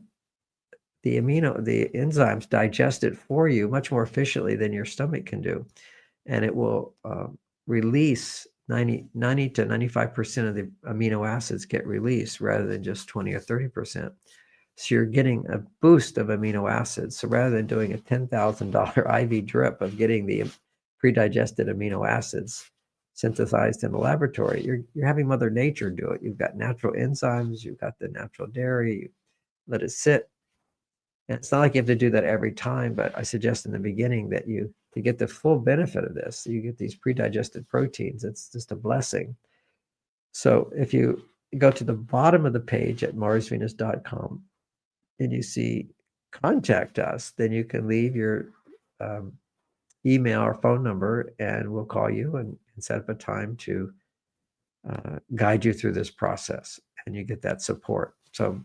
the enzymes digest it for you much more efficiently than your stomach can do. And it will release 90 to 95% of the amino acids get released rather than just 20 or 30%. So you're getting a boost of amino acids. So rather than doing a $10,000 IV drip of getting the pre-digested amino acids synthesized in the laboratory, you're having Mother Nature do it. You've got natural enzymes, you've got the natural dairy, you let it sit. And it's not like you have to do that every time, but I suggest in the beginning that to get the full benefit of this, you get these pre-digested proteins. It's just a blessing. So if you go to the bottom of the page at marsvenus.com and you see contact us, then you can leave your email or phone number and we'll call you and set up a time to guide you through this process, and you get that support. So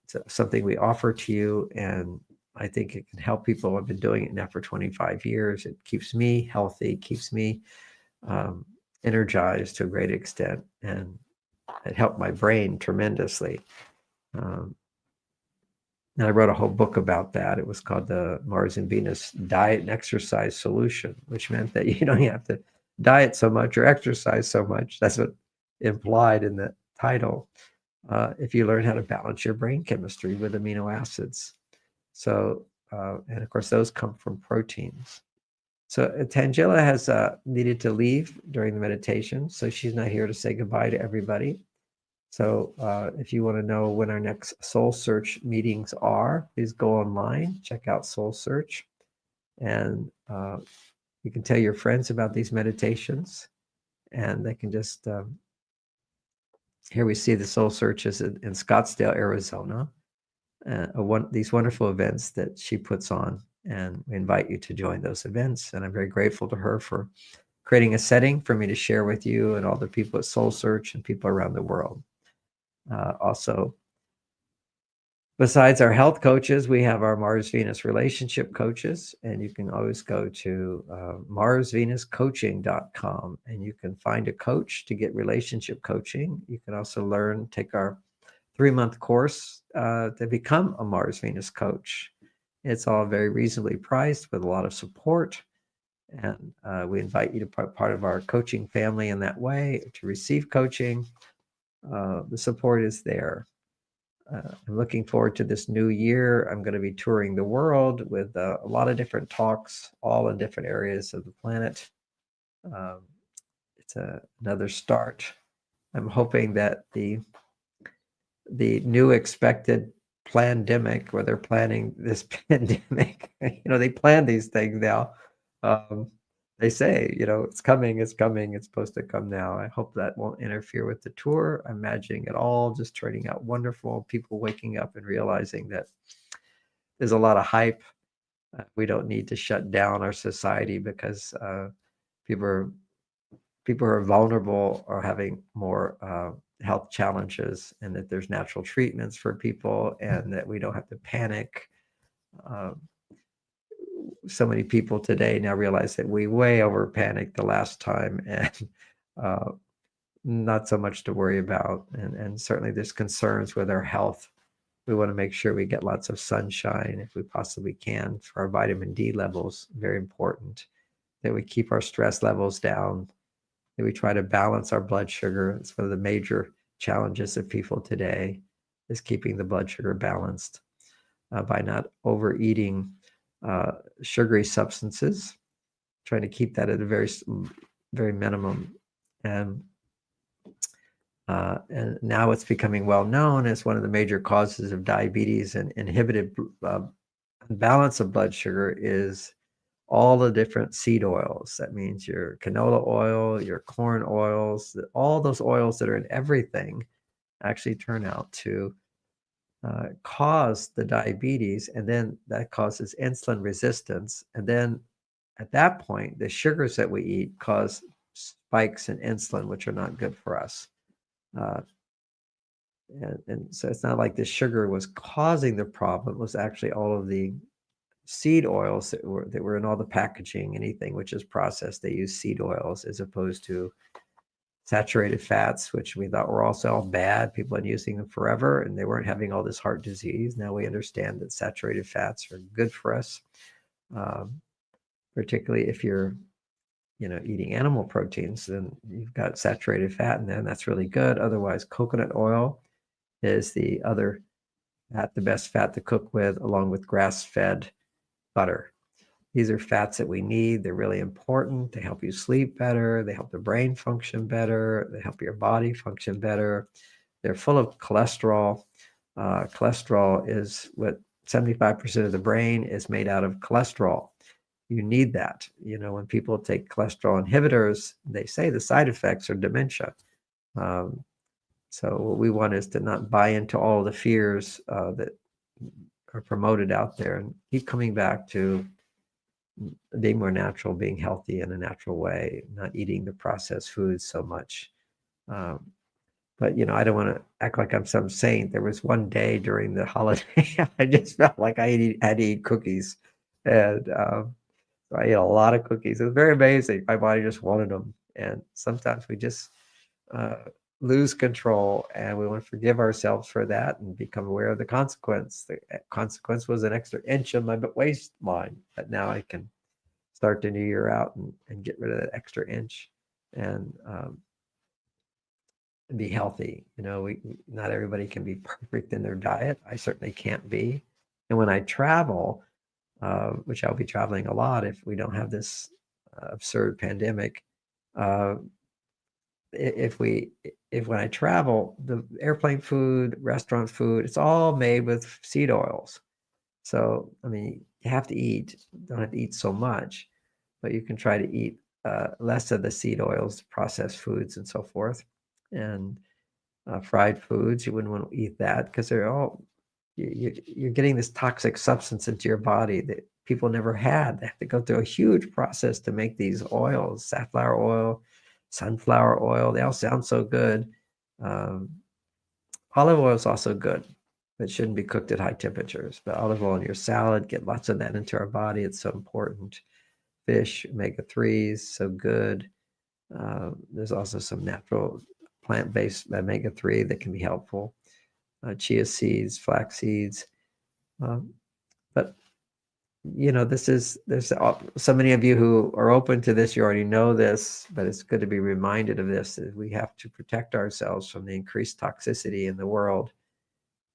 it's something we offer to you, and I think it can help people. I've been doing it now for 25 years. It keeps me healthy, keeps me energized to a great extent, and it helped my brain tremendously. And I wrote a whole book about that. It was called the Mars and Venus Diet and Exercise Solution, which meant that you don't have to diet so much or exercise so much. That's what implied in the title. If you learn how to balance your brain chemistry with amino acids. So, and of course, those come from proteins. So Tangela has needed to leave during the meditation, so she's not here to say goodbye to everybody. So if you want to know when our next Soul Search meetings are, please go online, check out Soul Search, and you can tell your friends about these meditations, and they can just, here we see the Soul Searches in Scottsdale, Arizona, these wonderful events that she puts on, and we invite you to join those events. And I'm very grateful to her for creating a setting for me to share with you and all the people at Soul Search and people around the world. Also, besides our health coaches, we have our Mars-Venus relationship coaches, and you can always go to marsvenuscoaching.com, and you can find a coach to get relationship coaching. You can also take our 3-month course to become a Mars-Venus coach. It's all very reasonably priced with a lot of support, and we invite you to be part of our coaching family in that way to receive coaching. The support is there. I'm looking forward to this new year. I'm going to be touring the world with a lot of different talks, all in different areas of the planet. It's another start. I'm hoping that the new expected pandemic, where they're planning this pandemic, they plan these things now. They say, it's coming, it's supposed to come now. I hope that won't interfere with the tour. I'm imagining it all just turning out wonderful, people waking up and realizing that there's a lot of hype. We don't need to shut down our society because people who are vulnerable are having more health challenges, and that there's natural treatments for people, and that we don't have to panic. So many people today now realize that we way over panicked the last time, and not so much to worry about. And certainly there's concerns with our health. We want to make sure we get lots of sunshine if we possibly can for our vitamin D levels. Very important that we keep our stress levels down, that we try to balance our blood sugar. It's one of the major challenges of people today, is keeping the blood sugar balanced by not overeating sugary substances, trying to keep that at a very, very minimum. And now it's becoming well known as one of the major causes of diabetes and inhibited balance of blood sugar is all the different seed oils. That means your canola oil, your corn oils, all those oils that are in everything actually turn out to cause the diabetes, and then that causes insulin resistance. And then at that point, the sugars that we eat cause spikes in insulin, which are not good for us. And so it's not like the sugar was causing the problem. It was actually all of the seed oils that were in all the packaging. Anything which is processed, they use seed oils as opposed to saturated fats, which we thought were also all bad. People had been using them forever, and they weren't having all this heart disease. Now we understand that saturated fats are good for us, particularly if you're eating animal proteins, then you've got saturated fat in there, and that's really good. Otherwise, coconut oil is the other fat, the best fat to cook with, along with grass-fed butter. These are fats that we need. They're really important. They help you sleep better. They help the brain function better. They help your body function better. They're full of cholesterol. Cholesterol is what 75% of the brain is made out of cholesterol. You need that. When people take cholesterol inhibitors, they say the side effects are dementia. So what we want is to not buy into all the fears that are promoted out there, and keep coming back to being more natural, being healthy in a natural way, not eating the processed foods so much. But I don't want to act like I'm some saint. There was one day during the holiday, I just felt like I had to eat cookies, and so I ate a lot of cookies. It was very amazing. My body just wanted them, and sometimes we just lose control, and we want to forgive ourselves for that and become aware of the consequence. The consequence was an extra inch on my waistline, but now I can start the new year out and get rid of that extra inch and be healthy. We not everybody can be perfect in their diet. I certainly can't be. And when I travel, which I'll be traveling a lot if we don't have this absurd pandemic, if when I travel, the airplane food, restaurant food, it's all made with seed oils. So you have to eat. Don't have to eat so much, but you can try to eat less of the seed oils, processed foods, and so forth. And fried foods, you wouldn't want to eat that because they're all you're getting this toxic substance into your body that people never had. They have to go through a huge process to make these oils: safflower oil, sunflower oil. They all sound so good. Olive oil is also good, but shouldn't be cooked at high temperatures. But olive oil in your salad, get lots of that into our body. It's so important. Fish, omega-3s, so good. There's also some natural plant-based omega-3 that can be helpful. Chia seeds, flax seeds. But there's so many of you who are open to this. You already know this, but it's good to be reminded of this, that we have to protect ourselves from the increased toxicity in the world,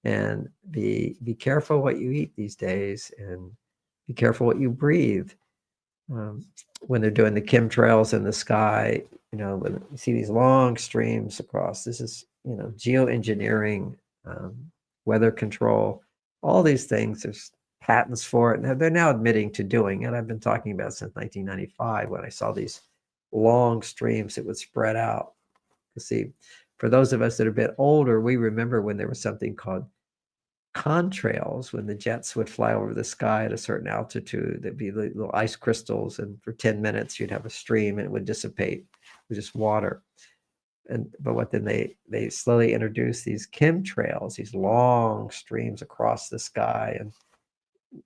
and be careful what you eat these days, and be careful what you breathe. When they're doing the chemtrails in the sky, when you see these long streams across, this is, geoengineering, weather control, all these things. There's patents for it, and they're now admitting to doing it. I've been talking about it since 1995 when I saw these long streams that would spread out. You see, for those of us that are a bit older, we remember when there was something called contrails, when the jets would fly over the sky at a certain altitude. There'd be little ice crystals, and for 10 minutes you'd have a stream and it would dissipate with just water. But then they slowly introduced these chemtrails, these long streams across the sky, and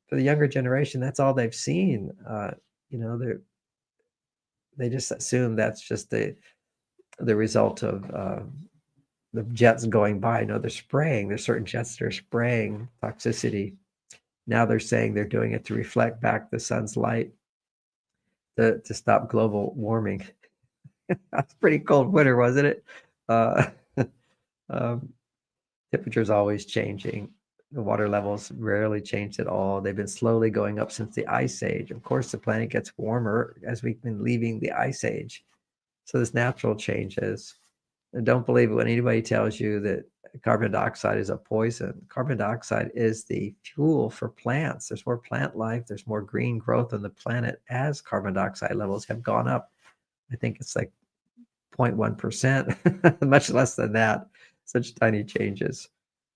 for the younger generation, that's all they've seen. They just assume that's just the result of the jets going by. No, they're spraying. There's certain jets that are spraying toxicity. Now they're saying they're doing it to reflect back the sun's light to stop global warming. That's pretty cold winter, wasn't it? Temperature's always changing. The water levels rarely changed at all. They've been slowly going up since the Ice Age. Of course, the planet gets warmer as we've been leaving the Ice Age. So there's natural changes. And don't believe it when anybody tells you that carbon dioxide is a poison. Carbon dioxide is the fuel for plants. There's more plant life. There's more green growth on the planet as carbon dioxide levels have gone up. I think it's like 0.1%, much less than that. Such tiny changes.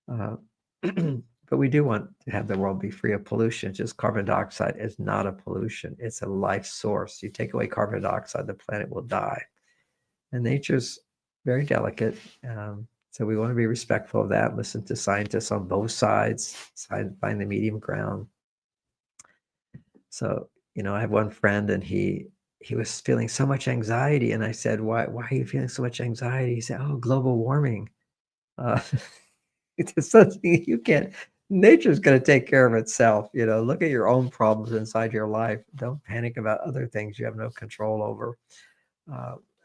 But we do want to have the world be free of pollution. Just carbon dioxide is not a pollution. It's a life source. You take away carbon dioxide, the planet will die. And nature's very delicate. So we want to be respectful of that. Listen to scientists on both sides, find the medium ground. So, I have one friend, and he was feeling so much anxiety. And I said, why are you feeling so much anxiety? He said, oh, global warming. It's something you can't nature's going to take care of itself. Look at your own problems inside your life. Don't panic about other things you have no control over.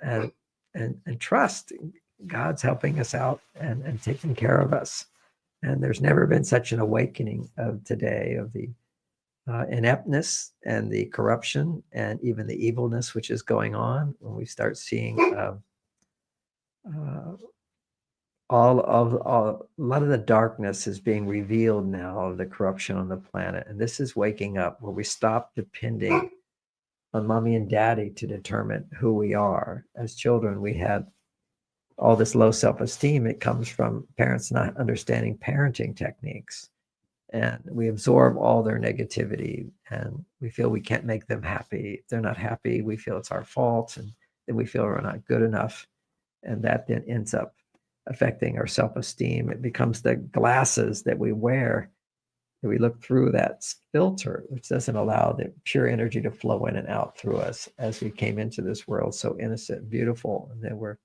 And trust God's helping us out and taking care of us. And there's never been such an awakening of today of the ineptness and the corruption and even the evilness which is going on when we start seeing a lot of the darkness is being revealed now of the corruption on the planet. And this is waking up where we stop depending on mommy and daddy to determine who we are. As children, we had all this low self-esteem. It comes from parents not understanding parenting techniques. And we absorb all their negativity and we feel we can't make them happy. If they're not happy, we feel it's our fault, and then we feel we're not good enough. And that then ends up affecting our self-esteem. It becomes the glasses that we wear, that we look through that filter, which doesn't allow the pure energy to flow in and out through us as we came into this world so innocent and beautiful. And then we're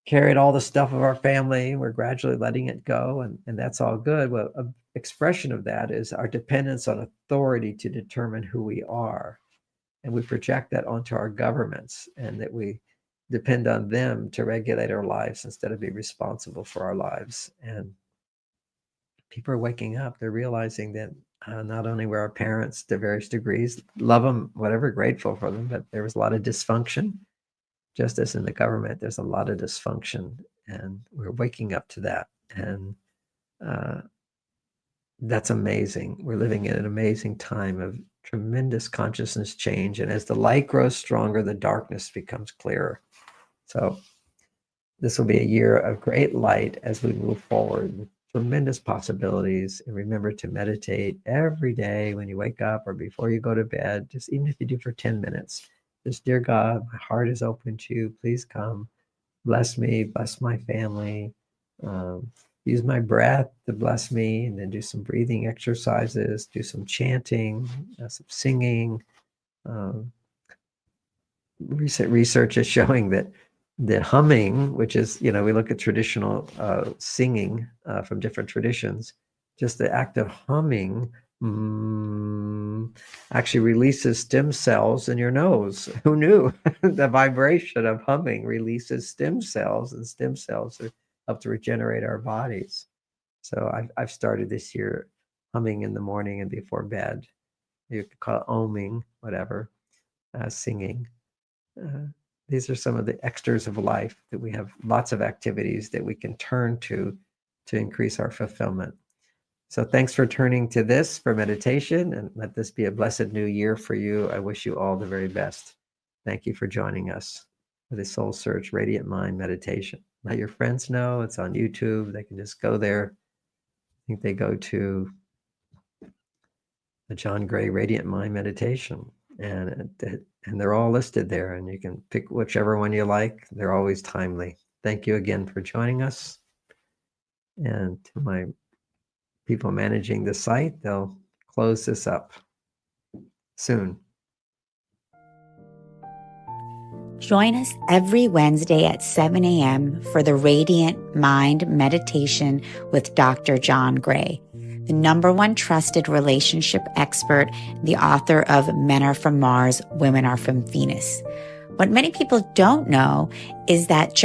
carried all the stuff of our family. We're gradually letting it go, and that's all good. Well, an expression of that is our dependence on authority to determine who we are. And we project that onto our governments, and that we depend on them to regulate our lives instead of be responsible for our lives. And people are waking up. They're realizing that not only were our parents to various degrees, love them, whatever, grateful for them, but there was a lot of dysfunction. Just as in the government, there's a lot of dysfunction, and we're waking up to that. And that's amazing. We're living in an amazing time of tremendous consciousness change. And as the light grows stronger, the darkness becomes clearer. So this will be a year of great light as we move forward, with tremendous possibilities. And remember to meditate every day when you wake up or before you go to bed, just even if you do for 10 minutes. Just, dear God, my heart is open to you. Please come, bless me, bless my family. Use my breath to bless me, and then do some breathing exercises, do some chanting, some singing. Recent research is showing that the humming, which is, we look at traditional singing from different traditions, just the act of humming actually releases stem cells in your nose. Who knew? The vibration of humming releases stem cells, and stem cells help to regenerate our bodies. So I've started this year humming in the morning and before bed. You could call it oming, whatever, singing. These are some of the extras of life, that we have lots of activities that we can turn to increase our fulfillment. So thanks for turning to this for meditation, and let this be a blessed new year for you. I wish you all the very best. Thank you for joining us for the Soul Search Radiant Mind Meditation. Let your friends know it's on YouTube. They can just go there. I think they go to the John Gray Radiant Mind Meditation, and they're all listed there, and you can pick whichever one you like. They're always timely. Thank you again for joining us. And to my people managing the site, they'll close this up soon. Join us every Wednesday at 7 a.m. for the Radiant Mind Meditation with Dr. John Gray, the #1 trusted relationship expert, the author of Men Are From Mars, Women Are From Venus. What many people don't know is that